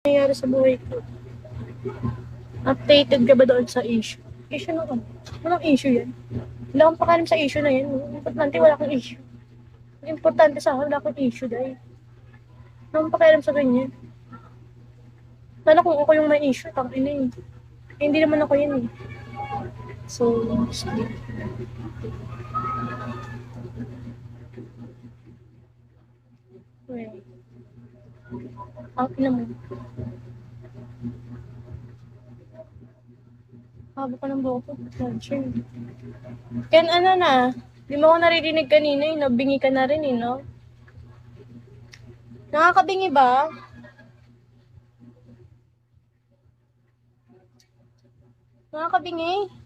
Nangyayari sa buhay ko. Updated ka ba doon sa issue? Issue na ano? Anong issue yan? Wala akong pakalim sa issue na yan. Importante wala akong issue. Importante sa akin, wala akong issue dahil. Wala akong pakalim sa ganyan. Sana kung ako yung may issue, tangin na yun. Eh, hindi naman ako yun eh. So, sige. Well, out naman. Haba pa ng buhok ko. Ken, ano na? Di mo ako naririnig kanina eh. Nabingi ka na rin eh, no? Nakakabingi ba? Nakakabingi?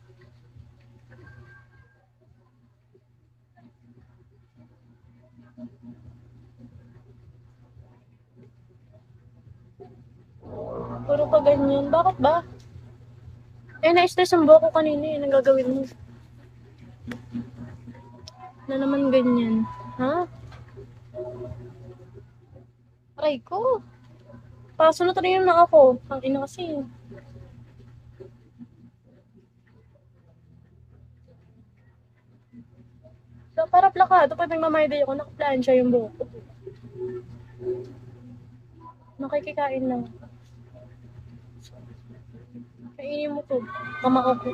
Puro ka ganyan. Bakit ba? Eh, na-stress ang buhok ko kanina eh. Anong gagawin mo? Na naman ganyan. Ha? Aray ko. Pasunod rin na ako. Ang ina kasi. So, para plakado. Pag nagmamayday ako, nakaplansya yung buhok ko. Nakikikain lang. Kainin mo to. Kamao ko.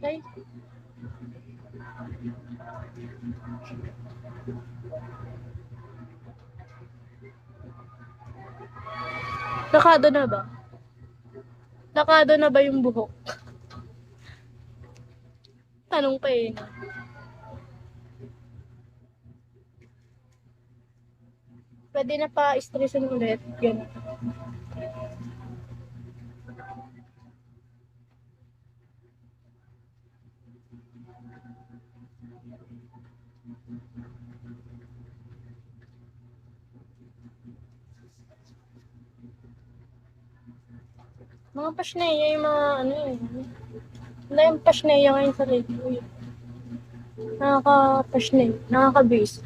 Okay? Lakado na ba? Lakado na ba yung buhok? Tanong pa eh. Pwede na pa stressin ulit. Ganun. Mga pasneya yung mga ano eh. Wala yung pasneya ngayon sa radio. Nakaka-pasneya. Nakaka-base.